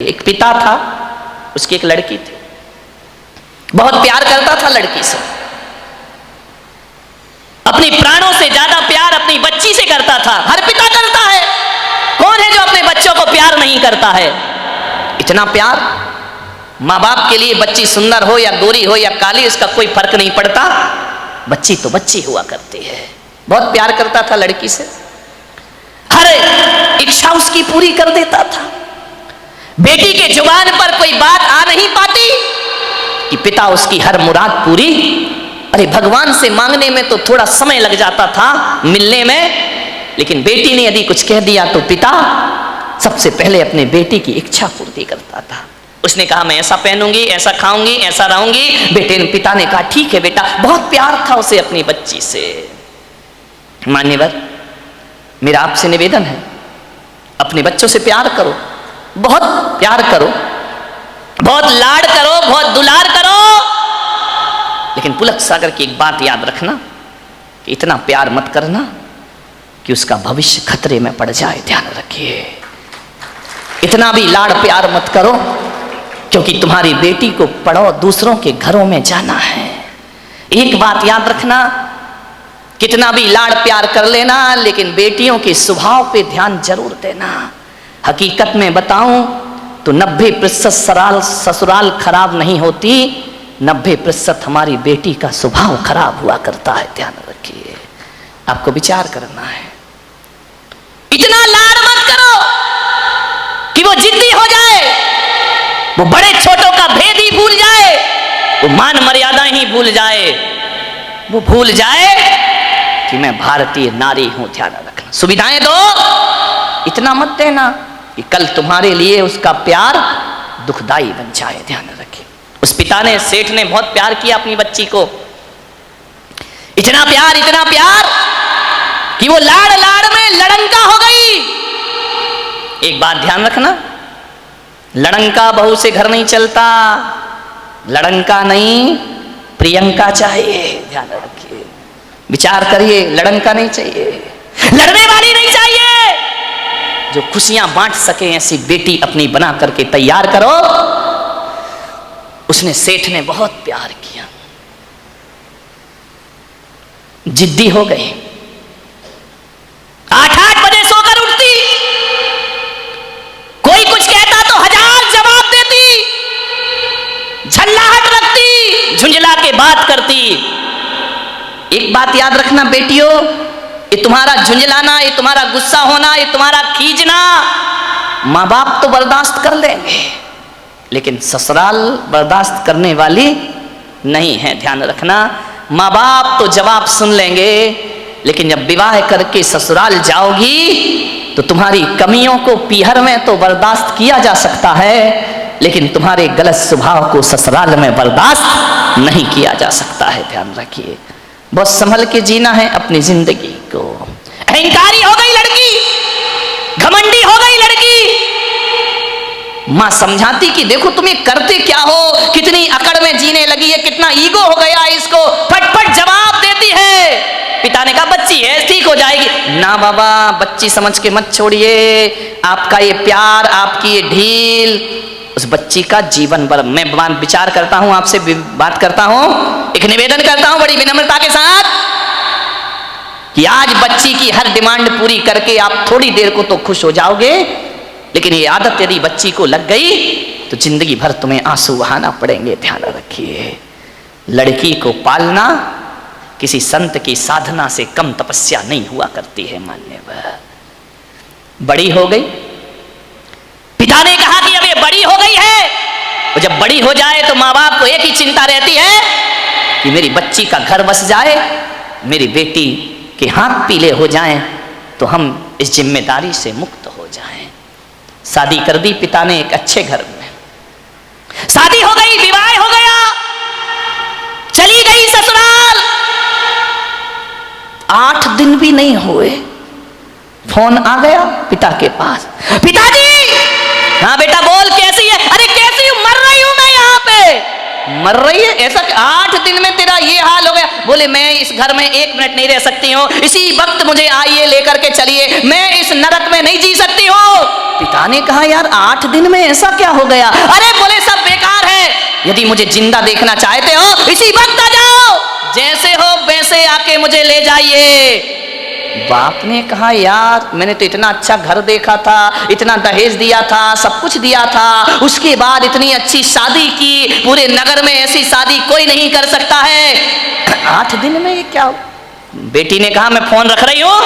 एक पिता था, उसकी एक लड़की थी, बहुत प्यार करता था लड़की से, अपनी प्राणों से ज्यादा प्यार अपनी बच्ची से करता था। हर पिता करता है, कौन है जो अपने बच्चों को प्यार नहीं करता है? इतना प्यार माँ बाप के लिए, बच्ची सुंदर हो या गोरी हो या काली, उसका कोई फर्क नहीं पड़ता, बच्ची तो बच्ची हुआ करती है। बहुत प्यार करता था लड़की से, हर इच्छा उसकी पूरी कर देता था। बेटी के जुबान पर कोई बात आ नहीं पाती कि पिता उसकी हर मुराद पूरी। अरे भगवान से मांगने में तो थोड़ा समय लग जाता था, मिलने में, लेकिन बेटी ने यदि कुछ कह दिया तो पिता सबसे पहले अपने बेटी की इच्छा पूर्ति करता था। उसने कहा मैं ऐसा पहनूंगी, ऐसा खाऊंगी, ऐसा रहूंगी। पिता ने कहा ठीक है बेटा। बहुत प्यार था उसे अपनी बच्ची से। मान्यवर, मेरा आपसे निवेदन है, अपने बच्चों से प्यार करो, बहुत प्यार करो, बहुत लाड करो, बहुत दुलार करो, लेकिन पुलक सागर की एक बात याद रखना कि इतना प्यार मत करना कि उसका भविष्य खतरे में पड़ जाए। ध्यान रखिए, इतना भी लाड़ प्यार मत करो, क्योंकि तुम्हारी बेटी को पढ़ो, दूसरों के घरों में जाना है। एक बात याद रखना, कितना भी लाड़ प्यार कर लेना, लेकिन बेटियों के स्वभाव पे ध्यान जरूर देना। हकीकत में बताऊं तो 90% ससुराल खराब नहीं होती, 90% हमारी बेटी का स्वभाव खराब हुआ करता है। ध्यान रखिए, आपको विचार करना है। इतना लाड़ मत करो कि वो जिद्दी हो जाए, वो बड़े छोटों का भेद ही भूल जाए, वो मान मर्यादा ही भूल जाए, वो भूल जाए कि मैं भारतीय नारी हूं। ध्यान रखना, सुविधाएं दो, इतना मत देना कि कल तुम्हारे लिए उसका प्यार दुखदाई बन जाए। ध्यान रखिए, उस पिता ने, सेठ ने बहुत प्यार किया अपनी बच्ची को, इतना प्यार कि वो लाड़ लाड़ में लड़ंका हो गई। एक बात ध्यान रखना, लड़ंका बहू से घर नहीं चलता, लड़ंका नहीं प्रियंका चाहिए। ध्यान रखिए, विचार करिए, लड़ंका नहीं चाहिए, लड़ने वाली नहीं चाहिए, जो खुशियां बांट सके ऐसी बेटी अपनी बना करके तैयार करो। उसने, सेठ ने बहुत प्यार किया, जिद्दी हो गई, 8-8 बजे सोकर उठती, कोई कुछ कहता तो 1000 जवाब देती, झल्लाहट रखती, झुंझला के बात करती। एक बात याद रखना बेटियों, ये तुम्हारा झुंझलाना, ये तुम्हारा गुस्सा होना, ये तुम्हारा खींचना माँ बाप तो बर्दाश्त कर लेंगे, लेकिन ससुराल बर्दाश्त करने वाली नहीं है। ध्यान रखना, माँ बाप तो जवाब सुन लेंगे, लेकिन जब विवाह करके ससुराल जाओगी तो तुम्हारी कमियों को पीहर में तो बर्दाश्त किया जा सकता है, लेकिन तुम्हारे गलत स्वभाव को ससुराल में बर्दाश्त नहीं किया जा सकता है। ध्यान रखिए, बहुत संभल के जीना है अपनी जिंदगी को। अहंकारी हो गई लड़की, घमंडी हो गई लड़की, मां समझाती कि देखो तुम ये करते क्या हो, कितनी अकड़ में जीने लगी है, कितना ईगो हो गया इसको, फटफट जवाब देती है। पिता ने कहा बच्ची है, ठीक हो जाएगी। ना बाबा, बच्ची समझ के मत छोड़िए, आपका ये प्यार, आपकी ये ढील उस बच्ची का जीवन भर। मैं विचार करता हूं, आपसे बात करता हूं, एक निवेदन करता हूं बड़ी विनम्रता के साथ कि आज बच्ची की हर डिमांड पूरी करके आप थोड़ी देर को तो खुश हो जाओगे, लेकिन ये आदत यदि बच्ची को लग गई तो जिंदगी भर तुम्हें आंसू बहाना पड़ेंगे। ध्यान रखिए, लड़की को पालना किसी संत की साधना से कम तपस्या नहीं हुआ करती है। मान्यवर, बड़ी हो गई, पिता ने कहा कि अब ये बड़ी हो गई है, और जब बड़ी हो जाए तो माँ बाप को एक ही चिंता रहती है कि मेरी बच्ची का घर बस जाए, मेरी बेटी के हाथ पीले हो जाएं, तो हम इस जिम्मेदारी से मुक्त हो जाएं। शादी कर दी पिता ने एक अच्छे घर में, शादी हो गई, विवाह हो गया, चली गई ससुराल। 8 दिन भी नहीं हुए, फोन आ गया पिता के पास, पिताजी। हाँ बेटा बोल, कैसी है? अरे कैसी हूं, मर रही हूं मैं यहाँ पे। मर रही है? ऐसा 8 दिन में तेरा ये हाल हो गया? बोले मैं इस घर में 1 मिनट नहीं रह सकती हूँ, इसी वक्त मुझे आइए लेकर के चलिए, मैं इस नरक में नहीं जी सकती हूँ। पिता ने कहा यार 8 दिन में ऐसा क्या हो गया? अरे बोले सब बेकार है, यदि मुझे जिंदा देखना चाहते हो इसी वक्त आ जाओ, जैसे हो वैसे आके मुझे ले जाइए। बाप ने कहा यार मैंने तो इतना अच्छा घर देखा था, इतना दहेज दिया था, सब कुछ दिया था, उसके बाद इतनी अच्छी शादी की, पूरे नगर में ऐसी शादी कोई नहीं कर सकता है, 8 दिन में ये क्या? बेटी ने कहा मैं फोन रख रही हूं,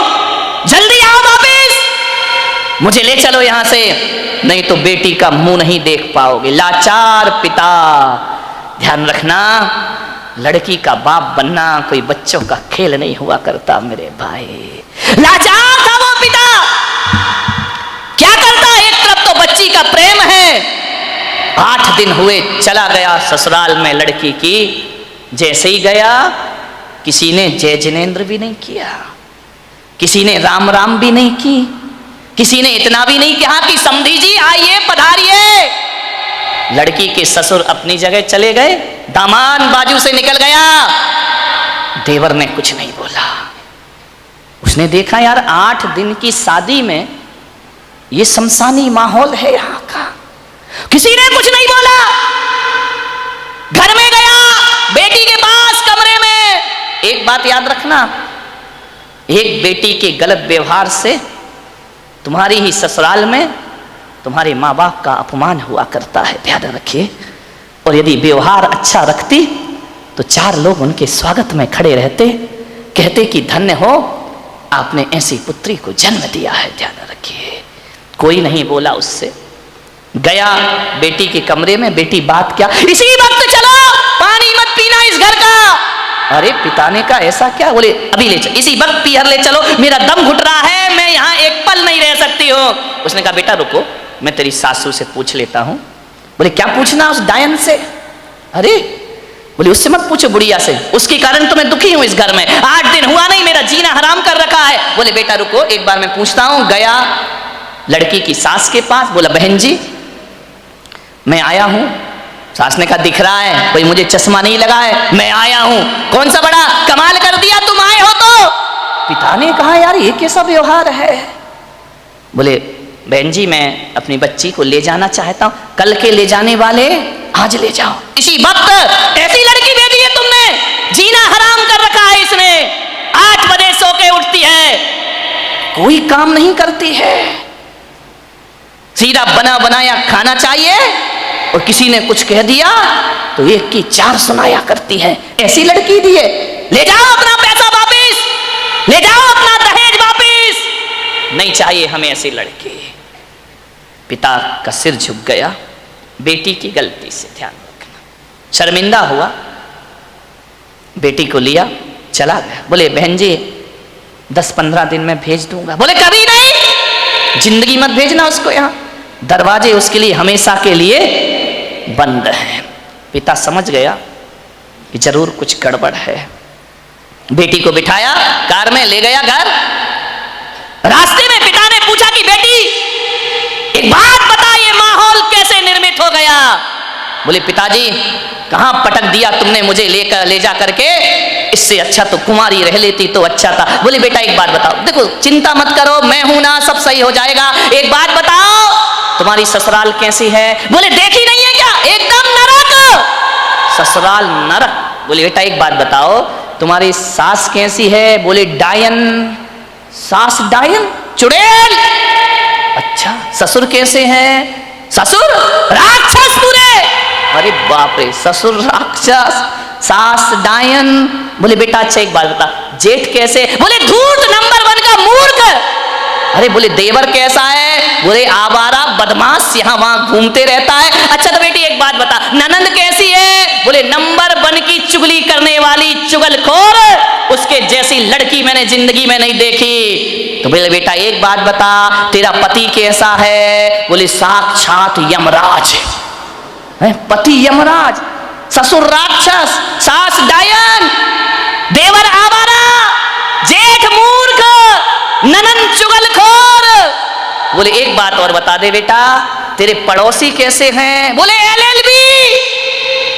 जल्दी आओ वापिस, मुझे ले चलो यहां से, नहीं तो बेटी का मुंह नहीं देख पाओगे। लाचार पिता। ध्यान रखना, लड़की का बाप बनना कोई बच्चों का खेल नहीं हुआ करता मेरे भाई। लाचार था वो पिता, क्या करता? एक तरफ तो बच्ची का प्रेम है, 8 दिन हुए चला गया ससुराल में लड़की की, जैसे ही गया किसी ने जय जिनेन्द्र भी नहीं किया, किसी ने राम राम भी नहीं की, किसी ने इतना भी नहीं कहा कि समधी जी आइए पधारिए। लड़की के ससुर अपनी जगह चले गए, दामाद बाजू से निकल गया, देवर ने कुछ नहीं बोला। उसने देखा यार 8 दिन की शादी में ये शमशानी माहौल है यहां का, किसी ने कुछ नहीं बोला। घर में गया, बेटी के पास कमरे में। एक बात याद रखना, एक बेटी के गलत व्यवहार से तुम्हारी ही ससुराल में तुम्हारे माँ बाप का अपमान हुआ करता है, ध्यान रखिए। और यदि व्यवहार अच्छा रखती तो 4 लोग उनके स्वागत में खड़े रहते, कहते कि धन्य हो आपने ऐसी पुत्री को जन्म दिया है, ध्यान रखिए। कोई नहीं बोला उससे। गया बेटी के कमरे में, बेटी बात क्या, इसी वक्त चलो, पानी मत पीना इस घर का। अरे पिता ने कहा ऐसा क्या? बोले अभी ले चलो, इसी वक्त पीहर ले चलो, मेरा दम घुट रहा है, मैं यहाँ एक पल नहीं रह सकती हूँ। उसने कहा बेटा रुको, मैं तेरी सासू से पूछ लेता हूँ। बोले क्या पूछना उस डायन से? अरे बोले उससे मत पूछो, बुढ़िया से, उसके कारण तो मैं दुखी हूं इस घर में, 8 दिन हुआ नहीं, मेरा जीना हराम कर रखा है। बोले बेटा रुको, एक बार मैं पूछता हूं। गया लड़की की सास के पास, बोला बहन जी मैं आया हूं। सास ने कहा दिख रहा है, कोई मुझे चश्मा नहीं लगा है, मैं आया हूं। कौन सा बड़ा कमाल कर दिया तुम आए हो तो। पिता ने कहा यार ये कैसा व्यवहार है? बोले बहन जी मैं अपनी बच्ची को ले जाना चाहता हूं, कल के ले जाने वाले आज ले जाओ, इसी वक्त। ऐसी लड़की भेजी है तुमने, जीना हराम कर रखा है इसने, 8 बजे सो के उठती है, कोई काम नहीं करती है, सीधा बना बनाया खाना चाहिए, और किसी ने कुछ कह दिया तो 1 की 4 सुनाया करती है। ऐसी लड़की दी है, ले जाओ अपना पैसा वापिस, ले जाओ अपना दहेज वापिस, नहीं चाहिए हमें ऐसी लड़की। पिता का सिर झुक गया बेटी की गलती से, ध्यान रखना। शर्मिंदा हुआ, बेटी को लिया चला गया। बोले बहन जी 10-15 दिन में भेज दूंगा। बोले कभी नहीं, जिंदगी मत भेजना उसको यहाँ, दरवाजे उसके लिए हमेशा के लिए बंद हैं। पिता समझ गया कि जरूर कुछ गड़बड़ है। बेटी को बिठाया, कार में ले गया घर। रास्ते में पिता ने पूछा कि बेटी एक बात बता, ये माहौल कैसे निर्मित हो गया? बोले पिताजी कहां पटक दिया तुमने मुझे ले जा करके, इससे अच्छा तो कुमारी रह लेती तो अच्छा था। बोले बेटा एक बात बताओ, देखो चिंता मत करो, मैं हूं ना, सब सही हो जाएगा, एक बात बताओ तुम्हारी ससुराल कैसी है? बोले देखी नहीं है क्या, एकदम नरक, ससुराल नरक। बोले बेटा एक बात बताओ तुम्हारी सास कैसी है? बोले डायन। सास डायन, चुड़ैल। अच्छा ससुर कैसे हैं? ससुर राक्षस पूरे। अरे बाप रे, ससुर राक्षस, सास डायन। बोले बेटा अच्छा एक बात बता, जेठ कैसे? बोले धूर्त नंबर 1 का मूर्ख। अरे बोले देवर कैसा है? बोले आवारा बदमाश, यहाँ वहां घूमते रहता है। अच्छा तो बेटी एक बात बता, ननंद कैसी है? बोले नंबर 1 की चुगली करने वाली चुगलखोर, उसके जैसी लड़की मैंने जिंदगी में नहीं देखी। तो बोले बेटा एक बात बता, तेरा पति कैसा है? बोले साक्षात यमराज है, पति यमराज, ससुर राक्षस, सास डायन, देवर आवारा, जेठ मूर्ख, ननंद चुगलखोर। बोले एक बात और बता दे बेटा, तेरे पड़ोसी कैसे हैं? बोले LLB।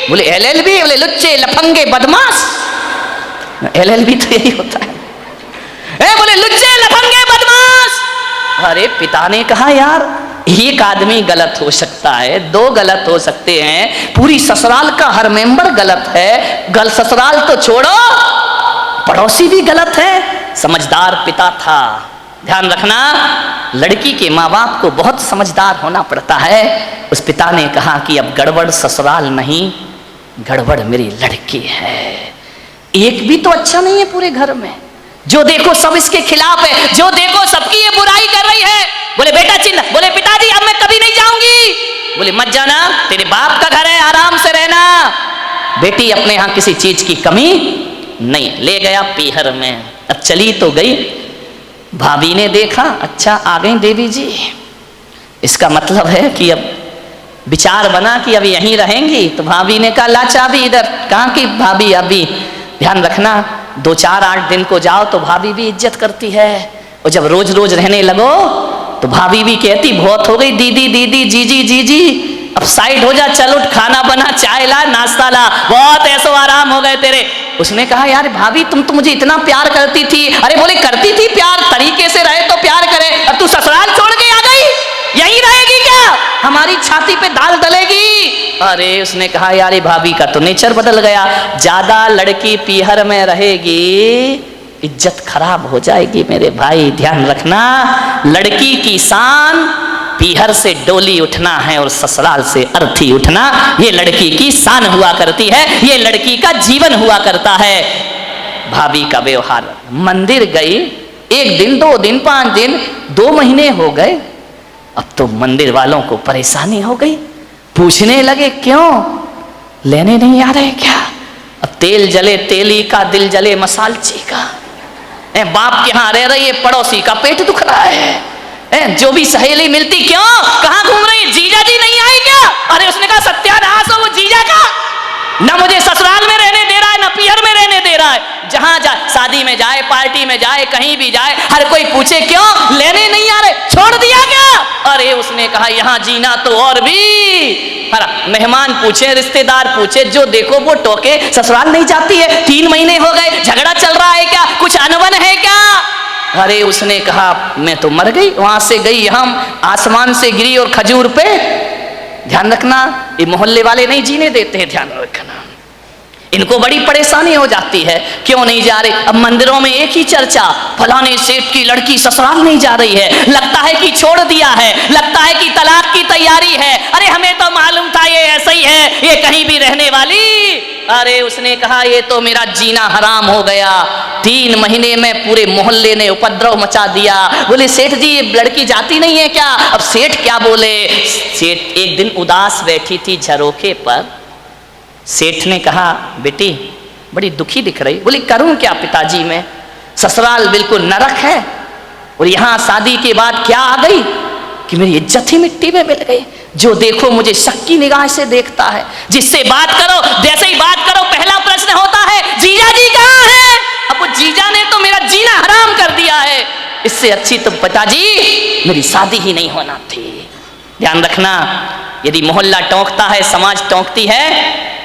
बोले LLB, बोले लुच्चे लफंगे बदमाश। LLB तो यही होता है। बोले लुच्चे लफंगे बदमाश। अरे पिता ने कहा यार एक आदमी गलत हो सकता है, दो गलत हो सकते हैं, पूरी ससुराल का हर मेंबर गलत है। ससुराल तो छोड़ो, पड़ोसी भी गलत है। समझदार पिता था। ध्यान रखना, लड़की के माँ बाप को बहुत समझदार होना पड़ता है। उस पिता ने कहा कि अब गड़बड़ ससुराल नहीं, गड़बड़ मेरी लड़की है। एक भी तो अच्छा नहीं है पूरे घर में, जो देखो सब इसके खिलाफ है, जो देखो सबकी ये बुराई कर रही है। बोले बेटा चिंता, बोले पिताजी अब मैं कभी नहीं जाऊंगी। बोले मत जाना, तेरे बाप का घर है, आराम से रहना। बेटी अपने यहाँ किसी चीज की कमी नहीं। ले गया पीहर में। अब चली तो गई, भाभी ने देखा अच्छा आ गई देवी जी, इसका मतलब है कि अब विचार बना कि अब यहीं रहेंगी। तो भाभी ने कहा ला चाबी इधर। कहाँ की भाभी? अभी ध्यान रखना 2-4-8 दिन को जाओ तो भाभी भी इज्जत करती है, और जब रोज रोज रहने लगो तो भाभी भी कहती बहुत हो गई दीदी दीदी जीजी जीजी, अब साइड हो जा, चल उठ, खाना बना, चाय ला, नाश्ता ला, बहुत ऐसो आराम हो गए तेरे। उसने कहा यार भाभी तुम तो मुझे इतना प्यार करती थी। अरे बोले करती थी प्यार, तरीके से रहे तो प्यार करे, अब तू ससुराल छोड़ के आ गई, यहीं रहेगी क्या? हमारी छाती पे दाल डलेगी। अरे उसने कहा यार भाभी का तो नेचर बदल गया, ज्यादा लड़की पीहर में रहेगी इज्जत खराब हो जाएगी मेरे भाई। ध्यान रखना, लड़की की शान पीहर से डोली उठना है और ससुराल से अर्थी उठना, ये लड़की की शान हुआ करती है, ये लड़की का जीवन हुआ करता है। भाभी का व्यवहार, मंदिर गई 1 दिन 2 दिन 5 दिन 2 महीने हो गए, अब तो मंदिर वालों को परेशानी हो गई, पूछने लगे क्यों लेने नहीं आ रहे क्या? अब तेल जले तेली का, दिल जले मसालची का। बाप के यहाँ रह रही है, पड़ोसी का पेट दुख रहा है। जो भी सहेली मिलती क्यों, कहाँ घूम रही, जीजा जी नहीं आए क्या? अरे उसने कहा सत्यानाश हो वो जीजा का, ना मुझे ससुराल में रहने दे रहा है ना पीहर में रहने दे रहा है। जहां जाए, शादी में जाए, पार्टी में जाए, कहीं भी जाए, हर कोई पूछे क्यों लेने नहीं आ रहे, छोड़ दिया क्या? अरे उसने कहा यहाँ जीना तो और भी। मेहमान पूछे, रिश्तेदार पूछे, जो देखो वो टोके, ससुराल नहीं जाती है, 3 महीने हो गए, झगड़ा चल रहा है क्या, कुछ अनबन है क्या? अरे उसने कहा मैं तो मर गई, वहां से गई, हम आसमान से गिरी और खजूर पे। ध्यान रखना, ये मोहल्ले वाले नहीं जीने देते हैं, ध्यान रखना, इनको बड़ी परेशानी हो जाती है, क्यों नहीं जा रहे? अब मंदिरों में एक ही चर्चा, फलाने सेठ की लड़की ससुराल नहीं जा रही है, लगता है कि छोड़ दिया है, लगता है कि तलाक की तैयारी है। अरे हमें तो मालूम था ये ऐसा ही है, ये कहीं भी रहने वाली। अरे उसने कहा ये तो मेरा जीना हराम हो गया, 3 महीने में पूरे मोहल्ले ने उपद्रव मचा दिया। बोले सेठ जी ये लड़की जाती नहीं है क्या? अब सेठ क्या बोले? सेठ एक दिन उदास बैठी थी झरोखे पर, सेठ ने कहा बेटी बड़ी दुखी दिख रही। बोली करूं क्या पिताजी, मैं ससुराल बिल्कुल नरक है, और यहाँ शादी के बाद क्या आ गई कि मेरी इज्जत ही मिट्टी में मिल गई। जो देखो मुझे शक की निगाह से देखता है, जिससे बात करो जैसे ही बात करो पहला प्रश्न होता है जीजा जी कहाँ है? अब वो जीजा ने तो मेरा जीना हराम कर दिया है, इससे अच्छी तो पिताजी मेरी शादी ही नहीं होना थी। ध्यान रखना, यदि मोहल्ला टोंकता है, समाज टोंकती है,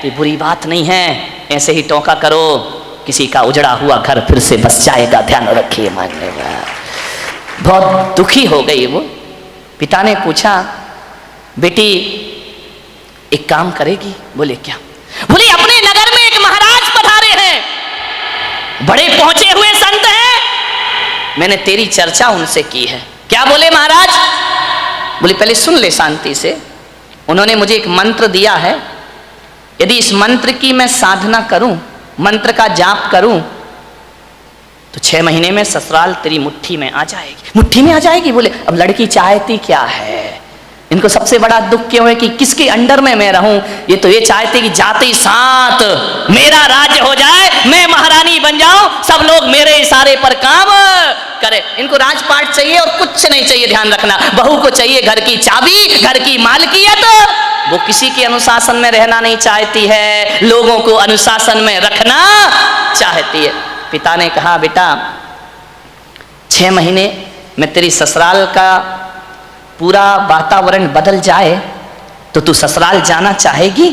ये बुरी बात नहीं है, ऐसे ही टोंका करो, किसी का उजड़ा हुआ घर फिर से बस जाएगा। ध्यान रखिए, मानेगा। बहुत दुखी हो गई वो। पिता ने पूछा बेटी एक काम करेगी? बोले क्या? बोले अपने नगर में एक महाराज पधारे हैं, बड़े पहुंचे हुए संत हैं, मैंने तेरी चर्चा उनसे की है। क्या बोले महाराज? बोले पहले सुन ले शांति से। उन्होंने मुझे एक मंत्र दिया है, यदि इस मंत्र की मैं साधना करूं, मंत्र का जाप करूं, तो 6 महीने में ससुराल तेरी मुट्ठी में आ जाएगी। मुट्ठी में आ जाएगी? बोले अब लड़की चाहती क्या है? इनको सबसे बड़ा दुख क्यों है कि किसके अंडर में मैं रहूं? ये तो ये चाहते कि जाते ही साथ मेरा राज्य हो जाए, मैं महारानी बन जाऊं, सब लोग मेरे इशारे पर काम करे। इनको राजपाट चाहिए और कुछ नहीं चाहिए। ध्यान रखना, बहू को चाहिए घर की चाबी, घर की मालकियत। वो किसी के अनुशासन में रहना नहीं चाहती है, लोगों को अनुशासन में रखना चाहती है। पिता ने कहा बेटा 6 महीने में तेरी ससुराल का पूरा वातावरण बदल जाए तो तू ससुराल जाना चाहेगी?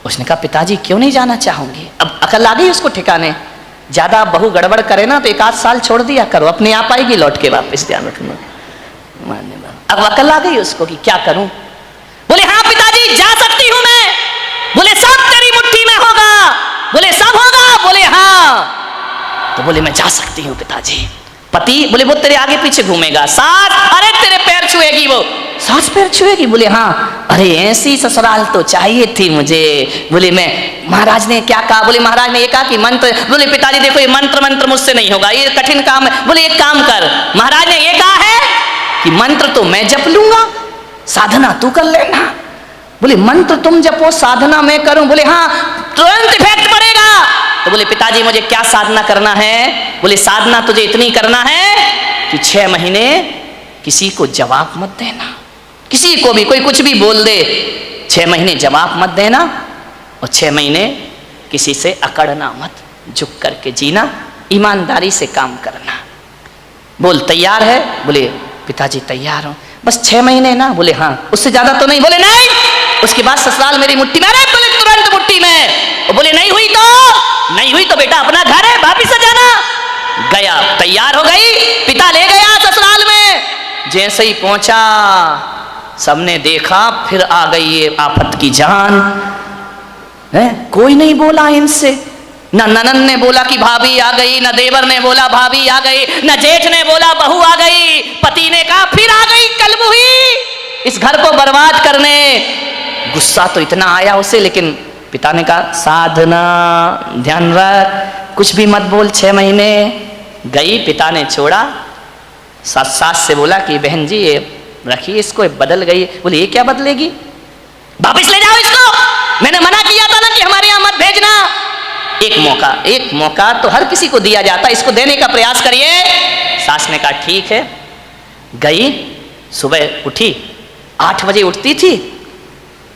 उसने कहा पिताजी क्यों नहीं जाना चाहूंगी। अब अकल आ गई उसको ठिकाने। ज्यादा बहू गड़बड़ करे ना तो 1 आध साल छोड़ दिया करो, अपने आप आएगी लौट के वापस, ध्यान रखना। अब अकल आ गई उसको कि क्या करूं। बोले हाँ पिताजी जा सकती हूं मैं। बोले सब तेरी मुट्ठी में होगा। बोले सब होगा। बोले हाँ। तो बोले मैं जा सकती हूं पिताजी। पति बोले वो तेरे आगे पीछे घूमेगा। सास अरे तेरे पैर छुएगी वो। सास पैर छुएगी। बोले हाँ। अरे ऐसी ससुराल तो चाहिए थी मुझे। बोले मैं महाराज ने क्या कहा। बोले महाराज ने ये कहा कि मंत्र। बोले पिताजी देखो ये मंत्र मुझसे नहीं होगा, ये कठिन काम है। बोले एक काम कर, महाराज ने ये कहा है कि मंत्र तो मैं जप लूंगा, साधना तू कर लेना। बोले मंत्र तुम जपो साधना मैं करूं। बोले हाँ तुरंत इफेक्ट पड़ेगा। तो बोले पिताजी मुझे क्या साधना करना है। बोले साधना तुझे इतनी करना है कि 6 महीने किसी को जवाब मत देना, किसी को भी कोई कुछ भी बोल दे 6 महीने जवाब मत देना, और 6 महीने किसी से अकड़ना मत, झुक करके जीना, ईमानदारी से काम करना। बोल तैयार है। बोले पिताजी तैयार हूं, बस 6 महीने ना। बोले हाँ, उससे ज्यादा तो नहीं। बोले नहीं, उसके बाद ससुराल मेरी मुट्ठी में। अरे बोले तुरंत मुट्ठी में। बोले नहीं हुई तो बेटा अपना घर है वापिस आ जाना। गया, तैयार हो गई, पिता ले गया ससुराल में। जैसे ही पहुंचा सबने देखा, फिर आ गई ये आफत की जान है। कोई नहीं बोला इनसे, न ननन ने बोला कि भाभी आ गई, न देवर ने बोला भाभी आ गई, न जेठ ने बोला बहू आ गई। पति ने कहा फिर आ गई कलमुही इस घर को बर्बाद करने। गुस्सा तो इतना आया उसे, लेकिन पिता ने कहा साधना ध्यान रख, कुछ भी मत बोल। 6 महीने गई, पिता ने छोड़ा। सास से बोला कि बहन जी ये रखिए इसको, बदल गई। बोले ये क्या बदलेगी, वापिस ले जाओ इसको, मैंने मना किया था ना कि हमारे यहाँ मत भेजना। एक मौका तो हर किसी को दिया जाता, इसको देने का प्रयास करिए। सास ने कहा ठीक है। गई, सुबह उठी, 8 बजे उठती थी।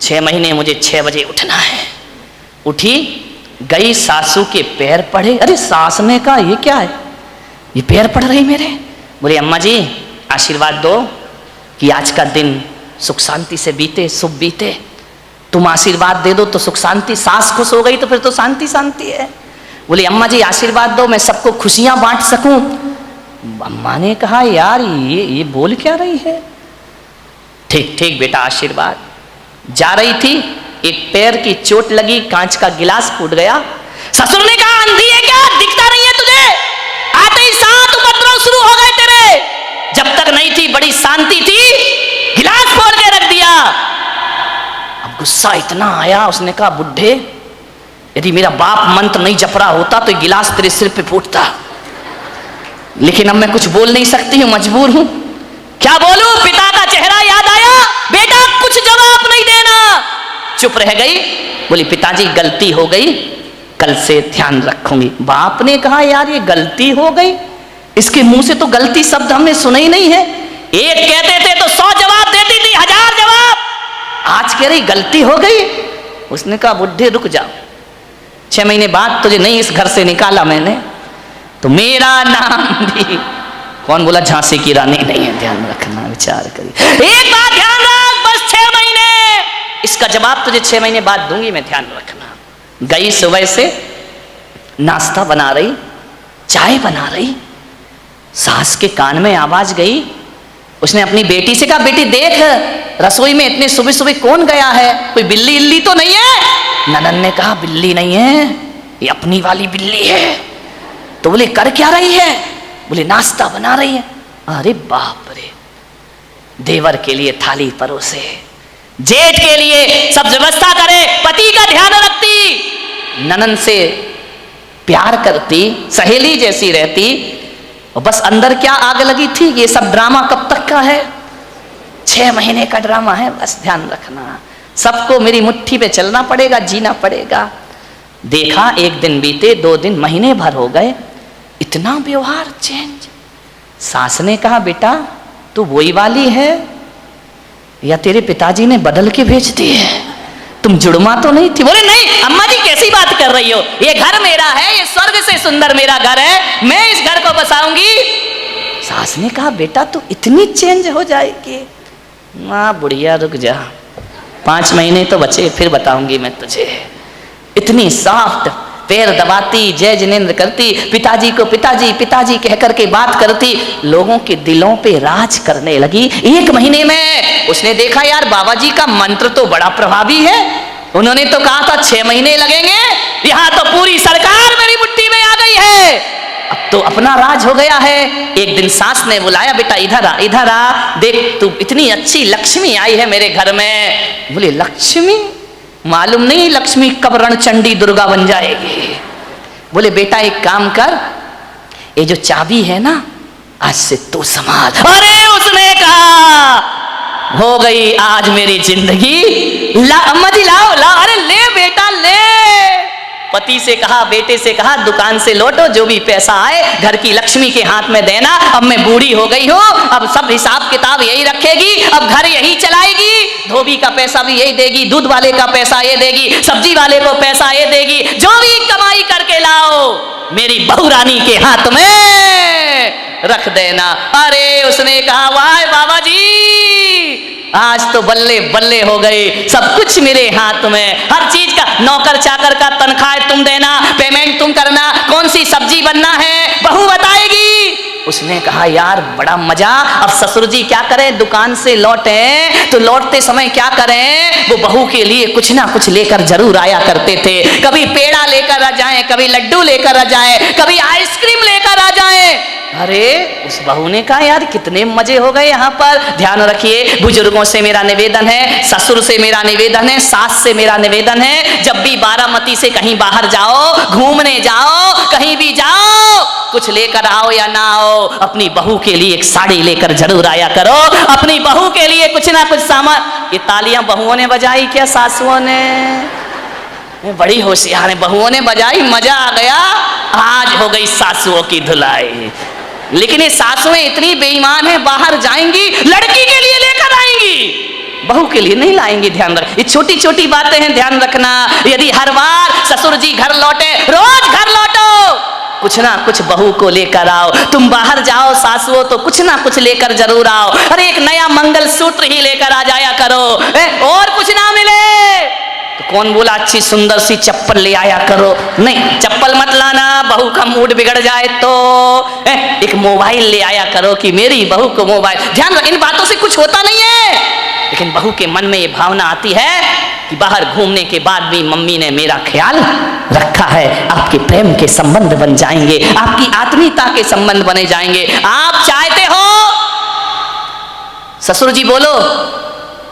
6 महीने मुझे 6 बजे उठना है। उठी, गई, सासू के पैर पड़े। अरे सास ने कहा ये क्या है, ये पैर पड़ रही मेरे। बोले अम्मा जी आशीर्वाद दो कि आज का दिन सुख शांति से बीते, शुभ बीते। तुम आशीर्वाद दे दो तो सुख शांति। सास खुश हो गई तो फिर तो शांति शांति है। बोले अम्मा जी आशीर्वाद दो मैं सबको खुशियां बांट सकूं। अम्मा ने कहा यार ये बोल क्या रही है। ठीक बेटा आशीर्वाद। जा रही थी, एक पैर की चोट लगी, कांच का गिलास फूट गया। ससुर ने कहा अंधी है क्या, दिखता नहीं है तुझे, आते ही 7 उपद्रव शुरू हो गए तेरे। जब तक नहीं थी बड़ी शांति थी, गिलास फोड़ के रख दिया। अब गुस्सा इतना आया, उसने कहा बुढ़े यदि मेरा बाप मंत्र नहीं जप रहा होता तो गिलास तेरे सिर पे फूटता, लेकिन अब मैं कुछ बोल नहीं सकती हूं, मजबूर हूं। क्या बोलूं, पिता का चेहरा याद आया। बेटा कुछ जवाब नहीं देना। चुप रह गई। बोली पिताजी गलती हो गई, कल से ध्यान रखूंगी। बाप ने कहा यार ये गलती हो गई, इसके मुंह से तो गलती शब्द हमने सुना ही नहीं है। एक कहते थे तो 100 जवाब देती थी, 1000 जवाब। आज कह रही गलती हो गई। उसने कहा बुढ़े रुक जाओ, 6 महीने बाद तुझे नहीं इस घर से निकाला मैंने तो मेरा नाम भी, कौन बोला झांसी की रानी नहीं है, ध्यान रखना, विचार करिए। एक बात ध्यान रख, बस 6 महीने, इसका जवाब तुझे 6 महीने बाद दूंगी मैं, ध्यान रखना। गई सुबह से नाश्ता बना रही, चाय बना रही, सास के कान में आवाज गई। उसने अपनी बेटी से कहा बेटी देख रसोई में इतने सुबह सुबह कौन गया है, कोई बिल्ली इल्ली तो नहीं है। ननन ने कहा बिल्ली नहीं है, ये अपनी वाली बिल्ली है। तो बोले कर क्या रही है। बोले नाश्ता बना रही है। अरे बाप रे, देवर के लिए थाली परोसे, जेठ के लिए सब व्यवस्था करे, पति का ध्यान रखती, ननन से प्यार करती, सहेली जैसी रहती। और बस अंदर क्या आग लगी थी, ये सब ड्रामा कब तक का है, 6 महीने का ड्रामा है, बस ध्यान रखना। सबको मेरी मुट्ठी पे चलना पड़ेगा, जीना पड़ेगा। देखा 1 दिन बीते, 2 दिन, महीने भर हो गए, इतना व्यवहार चेंज। सास ने कहा बेटा तू वही वाली है या तेरे पिताजी ने बदल के भेज दी है, तुम जुड़मा तो नहीं थी। बोले नहीं अम्मा जी कैसी बात कर रही हो, ये घर मेरा है, ये स्वर्ग से सुंदर मेरा घर है, मैं इस घर को बसाऊंगी। सास ने कहा बेटा तू इतनी चेंज हो जाएगी। माँ बुढ़िया रुक जा, 5 महीने तो बचे, फिर बताऊंगी मैं तुझे। इतनी सॉफ्ट, पैर दबाती, जय जिनेंद्र करती, पिताजी को पिताजी पिताजी कह करके बात करती, लोगों के दिलों पे राज करने लगी। 1 महीने में उसने देखा यार बाबा जी का मंत्र तो बड़ा प्रभावी है। उन्होंने तो कहा था 6 महीने लगेंगे, यहाँ तो पूरी सरकार मेरी मुट्ठी में आ गई है, अब तो अपना राज हो गया है। एक दिन सास ने बुलाया, बेटा इधर आ, देख तू इतनी अच्छी लक्ष्मी आई है मेरे घर में। बोले लक्ष्मी? मालूम नहीं लक्ष्मी कब रणचंडी दुर्गा बन जाएगी। बोले बेटा एक काम कर, ये जो चाबी है ना आज से तू संभाल। अरे उसने कहा हो गई आज मेरी जिंदगी, अम्मा जी लाओ लाओ, अरे ले बेटा ले। पति से कहा, बेटे से कहा दुकान से लौटो, जो भी पैसा आए घर की लक्ष्मी के हाथ में देना। अब मैं बूढ़ी हो गई हूँ, अब सब हिसाब किताब यही रखेगी, अब घर यही चलाएगी, धोबी का पैसा भी यही देगी, दूध वाले का पैसा ये देगी, सब्जी वाले को पैसा ये देगी, जो भी कमाई करके लाओ मेरी बहू रानी के हाथ में रख देना। अरे उसने कहा वाह बाबा जी, आज तो बल्ले बल्ले हो गए, सब कुछ मेरे हाथ में, हर चीज का, नौकर चाकर का तनख्वाह तुम देना, पेमेंट तुम करना, कौन सी सब्जी बनना है बहू बताएगी। उसने कहा यार बड़ा मजा। अब ससुर जी क्या करें, दुकान से लौटे तो लौटते समय क्या करें, वो बहू के लिए कुछ ना कुछ लेकर जरूर आया करते थे। कभी पेड़ा लेकर आ जाए, कभी लड्डू लेकर आ जाए, कभी आइसक्रीम लेकर आ जाए। अरे उस बहू ने कहा यार कितने मजे हो गए यहाँ पर। ध्यान रखिए, बुजुर्गों से मेरा निवेदन है, ससुर से मेरा निवेदन है, सास से मेरा निवेदन है, जब भी बारामती से कहीं बाहर जाओ, घूमने जाओ, कहीं भी जाओ, कुछ लेकर आओ या ना आओ, अपनी बहू के लिए एक साड़ी लेकर जरूर आया करो, अपनी बहू के लिए कुछ ना कुछ सामान। ये तालियां बहुओं ने बजाई क्या सासुओं ने? बड़ी होशियार है, बहुओं ने बजाई, मजा आ गया। आज हो गई सासुओं की धुलाई। लेकिन ये सासुएं इतनी बेईमान है, बाहर जाएंगी लड़की के लिए लेकर आएंगी, बहू के लिए नहीं लाएंगी। ध्यान रख, ये छोटी छोटी बातें हैं, ध्यान रखना। यदि हर बार ससुर जी घर लौटे, रोज घर लौटो, कुछ ना कुछ बहू को लेकर आओ। तुम बाहर जाओ सासुओं तो कुछ ना कुछ लेकर जरूर आओ। अरे एक नया मंगलसूत्र ही लेकर आ जाया करो, और कुछ ना मिले तो कौन बोला अच्छी सुंदर सी चप्पल ले आया करो, नहीं चप्पल मत लाना, बहू का मूड बिगड़ जाए तो। एक मोबाइल ले आया करो कि मेरी बहू को मोबाइल। ध्यान रख, इन बातों से कुछ होता नहीं है, लेकिन बहू के मन में ये भावना आती है कि बाहर घूमने के बाद भी मम्मी ने मेरा ख्याल रखा है। आपके प्रेम के संबंध बन जाएंगे, आपकी आत्मीयता के संबंध बने जाएंगे। आप चाहते हो ससुर जी बोलो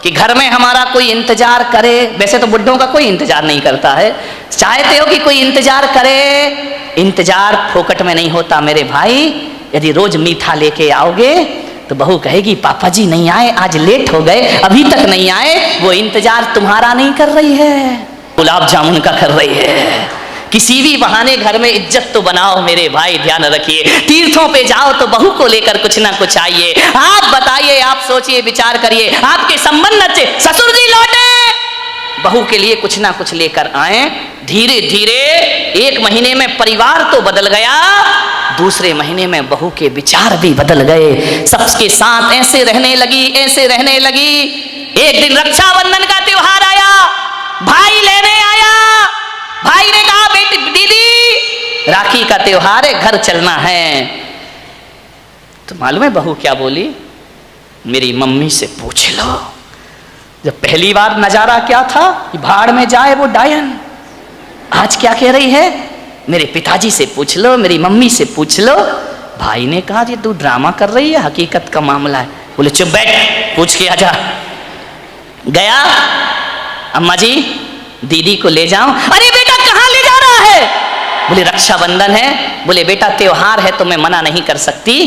कि घर में हमारा कोई इंतजार करे, वैसे तो बुड्ढों का कोई इंतजार नहीं करता है, चाहते हो कि कोई इंतजार करे। इंतजार फोकट में नहीं होता मेरे भाई। यदि रोज मीठा लेके आओगे तो बहू कहेगी पापा जी नहीं आए, आज लेट हो गए, अभी तक नहीं आए। वो इंतजार तुम्हारा नहीं कर रही है, गुलाब जामुन का कर रही है। किसी भी बहाने घर में इज्जत तो बनाओ मेरे भाई, ध्यान रखिए। तीर्थों पे जाओ तो बहू को लेकर कुछ ना कुछ आइए। आप बताइए, आप सोचिए, विचार करिए, आपके संबंध अच्छे, ससुर जी लौटे, बहू के लिए कुछ ना कुछ लेकर आए। धीरे धीरे 1 महीने में परिवार तो बदल गया, दूसरे महीने में बहू के विचार भी बदल गए। सबके साथ ऐसे रहने लगी, ऐसे रहने लगी। एक दिन रक्षाबंधन का त्योहार आया, भाई लेने आया। भाई ने कहा बेटी दीदी राखी का त्योहार है, घर चलना है। तो मालूम है बहू क्या बोली? मेरी मम्मी से पूछ लो। जब पहली बार नजारा क्या था कि भाड़ में जाए वो डायन, आज क्या कह रही है? मेरे पिताजी से पूछ लो, मेरी मम्मी से पूछ लो। भाई ने कहा ये तू ड्रामा कर रही है, हकीकत का मामला है। बोले चुप बैठ, पूछ के आजा। गया, अम्मा जी दीदी को ले जाऊं। अरे बेटा कहाँ ले जा रहा है? बोले रक्षाबंधन है। बोले बेटा त्योहार है तो मैं मना नहीं कर सकती,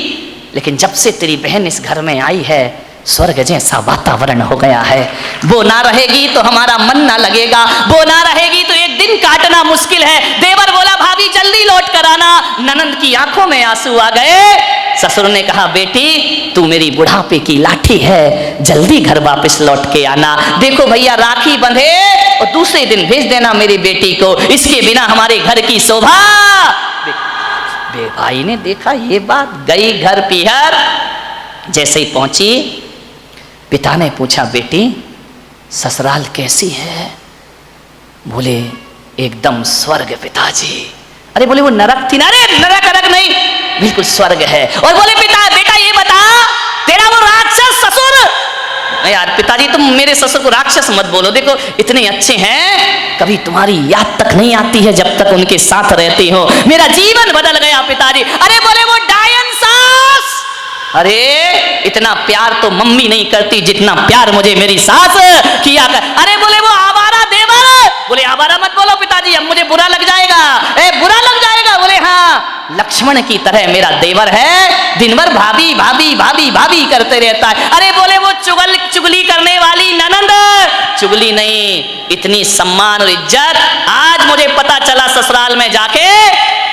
लेकिन जब से तेरी बहन इस घर में आई है स्वर्ग जैसा वातावरण हो गया है। वो ना रहेगी तो हमारा मन ना लगेगा, वो ना रहेगी तो एक दिन काटना मुश्किल है। देवर बोला भाभी जल्दी लौट कर आना। ननंद की आंखों में आंसू आ गए। ससुर ने कहा बेटी तू मेरी बुढ़ापे की लाठी है, जल्दी घर वापस लौट के आना। देखो भैया राखी बंधे और दूसरे दिन भेज देना मेरी बेटी को, इसके बिना हमारे घर की शोभा। भाई ने देखा ये बात, गई घर पीहर। जैसे ही पहुंची पिता ने पूछा बेटी ससुराल कैसी है? बोले एकदम स्वर्ग पिताजी। अरे बोले वो नरक थी ना? अरे नरक नरक नहीं, बिल्कुल स्वर्ग है। और बोले पिता बेटा ये बता, तेरा वो राक्षस ससुर, यार पिताजी तुम मेरे ससुर को राक्षस मत बोलो, देखो इतने अच्छे हैं, कभी तुम्हारी याद तक नहीं आती है जब तक उनके साथ रहती हो, मेरा जीवन बदल गया पिताजी। अरे बोले वो डायन सास, अरे इतना प्यार तो मम्मी नहीं करती जितना प्यार मुझे मेरी सास किया कर। अरे बोले वो आवारा देवर, बोले आवारा मत बोलो पिताजी, अब मुझे बुरा लग जाएगा। बुरा लग जाएगा? बोले हाँ, लक्ष्मण की तरह मेरा देवर है, दिन भर भाभी भाभी भाभी भाभी करते रहता है। अरे बोले वो चुगली करने वाली ननंद, चुगली नहीं, इतनी सम्मान और इज्जत आज मुझे पता चला ससुराल में जाके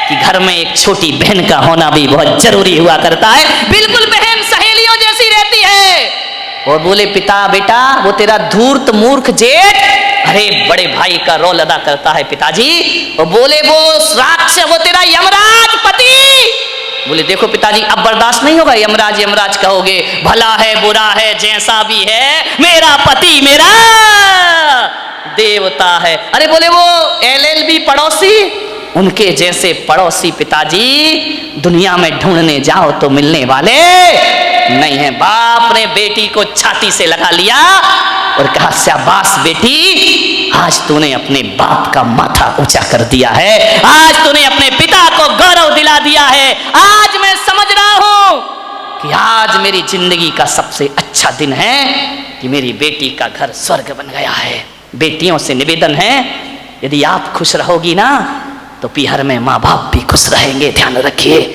कि घर में एक छोटी बहन का होना भी बहुत जरूरी हुआ करता है, बिल्कुल बहन सहेलियों जैसी रहती है। और बोले पिता बेटा वो तेरा धूर्त मूर्ख जेठ, अरे बड़े भाई का रोल अदा करता है पिताजी। और बोले वो राक्षस, वो तेरा यमराज पति, बोले देखो पिताजी अब बर्दाश्त नहीं होगा, यमराज यमराज कहोगे, भला है बुरा है जैसा भी है, मेरा पति मेरा देवता है। अरे बोले वो LLB पड़ोसी, उनके जैसे पड़ोसी पिताजी दुनिया में ढूंढने जाओ तो मिलने वाले नहीं है। बाप ने बेटी को छाती से लगा लिया और कहा शाबाश बेटी, आज तूने अपने बाप का माथा ऊंचा कर दिया है, आज तूने अपने पिता को गौरव दिला दिया है। आज मैं समझ रहा हूं कि आज मेरी जिंदगी का सबसे अच्छा दिन है कि मेरी बेटी का घर स्वर्ग बन गया है। बेटियों से निवेदन है, यदि आप खुश रहोगी ना तो पीहर में माँ बाप भी खुश रहेंगे, ध्यान रखिए।